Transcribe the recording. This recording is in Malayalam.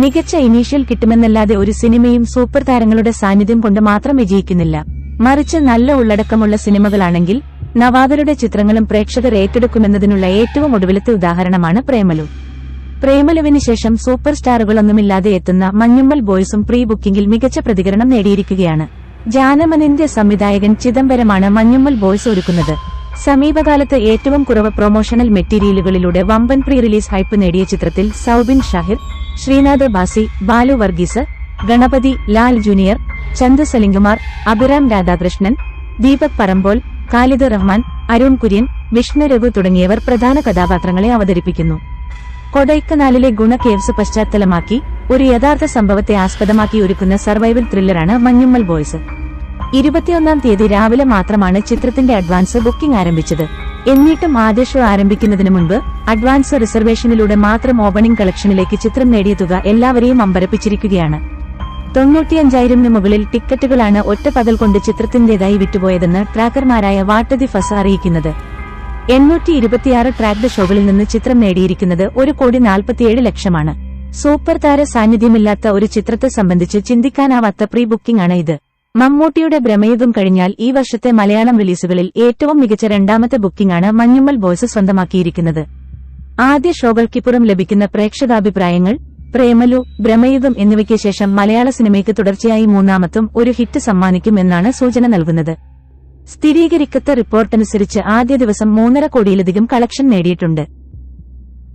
മികച്ച ഇനീഷ്യൽ കിട്ടുമെന്നല്ലാതെ ഒരു സിനിമയും സൂപ്പർ താരങ്ങളുടെ സാന്നിധ്യം കൊണ്ട് മാത്രം വിജയിക്കുന്നില്ല. മറിച്ച് നല്ല ഉള്ളടക്കമുള്ള സിനിമകളാണെങ്കിൽ നവാഗതരുടെ ചിത്രങ്ങളും പ്രേക്ഷകർ ഏറ്റെടുക്കുമെന്നതിനുള്ള ഏറ്റവും ഒടുവിലത്തെ ഉദാഹരണമാണ് പ്രേമലു. പ്രേമലുവിന് ശേഷം സൂപ്പർ സ്റ്റാറുകളൊന്നുമില്ലാതെ എത്തുന്ന മഞ്ഞുമ്മൽ ബോയ്സും പ്രീ ബുക്കിംഗിൽ മികച്ച പ്രതികരണം നേടിയിരിക്കുകയാണ്. ജാനമനിന്റെ സംവിധായകൻ ചിദംബരമാണ് മഞ്ഞുമ്മൽ ബോയ്സ് ഒരുക്കുന്നത്. സമീപകാലത്ത് ഏറ്റവും കുറവ് പ്രൊമോഷണൽ മെറ്റീരിയലുകളിലൂടെ വമ്പൻ പ്രീ റിലീസ് ഹൈപ്പ് നേടിയ ചിത്രത്തിൽ സൌബിൻ ഷാഹിർ, ശ്രീനാഥ് ബാസി, ബാലു വർഗീസ്, ഗണപതി ലാൽ ജൂനിയർ, ചന്തു സലിംകുമാർ, അഭിറാം രാധാകൃഷ്ണൻ, ദീപക് പറമ്പോൾ, ഖാലിദ് റഹ്മാൻ, അരുൺ കുര്യൻ, വിഷ്ണു രഘു തുടങ്ങിയവർ പ്രധാന കഥാപാത്രങ്ങളെ അവതരിപ്പിക്കുന്നു. കൊടൈക്കനാലിലെ ഗുണ കേവ്സ് പശ്ചാത്തലമാക്കി ഒരു യഥാർത്ഥ സംഭവത്തെ ആസ്പദമാക്കി ഒരുക്കുന്ന സർവൈവൽ ത്രില്ലറാണ് മഞ്ഞുമ്മൽ ബോയ്സ്. 21-ാം തീയതി രാവിലെ മാത്രമാണ് ചിത്രത്തിന്റെ അഡ്വാൻസ് ബുക്കിംഗ് ആരംഭിച്ചത്. എന്നിട്ടും ആദ്യ ഷോ ആരംഭിക്കുന്നതിന് മുൻപ് അഡ്വാൻസ് റിസർവേഷനിലൂടെ മാത്രം ഓപ്പണിംഗ് കളക്ഷനിലേക്ക് ചിത്രം നേടിയ തുക എല്ലാവരെയും അമ്പരപ്പിച്ചിരിക്കുകയാണ്. 95,000-ന് മുകളിൽ ടിക്കറ്റുകളാണ് ഒറ്റ പകൽ കൊണ്ട് ചിത്രത്തിന്റേതായി വിറ്റുപോയതെന്ന് ട്രാക്കർമാരായ വാട്ട് ദി ഫസ് അറിയിക്കുന്നത്. 826 ട്രാക്ഡ് ഷോകളിൽ നിന്ന് ചിത്രം നേടിയിരിക്കുന്നത് 1,47,00,000 സൂപ്പർ താര സാന്നിധ്യമില്ലാത്ത ഒരു ചിത്രത്തെ സംബന്ധിച്ച് ചിന്തിക്കാനാവാത്ത പ്രീ ബുക്കിംഗ് ആണ് ഇത്. മമ്മൂട്ടിയുടെ ഭ്രമയുഗം കഴിഞ്ഞാൽ ഈ വർഷത്തെ മലയാളം റിലീസുകളിൽ ഏറ്റവും മികച്ച രണ്ടാമത്തെ ബുക്കിംഗാണ് മഞ്ഞുമ്മൽ ബോയ്സ് സ്വന്തമാക്കിയിരിക്കുന്നത്. ആദ്യ ഷോകൾക്കിപ്പുറം ലഭിക്കുന്ന പ്രേക്ഷകാഭിപ്രായങ്ങൾ പ്രേമലു, ഭ്രമയുഗം എന്നിവയ്ക്ക് ശേഷം മലയാള സിനിമയ്ക്ക് തുടർച്ചയായി മൂന്നാമത്തും ഒരു ഹിറ്റ് സമ്മാനിക്കും എന്നാണ് സൂചന നൽകുന്നത്. സ്ഥിരീകരിക്കത്ത റിപ്പോർട്ടനുസരിച്ച് ആദ്യ ദിവസം 3.5 കോടിയിലധികം കളക്ഷൻ നേടിയിട്ടുണ്ട്.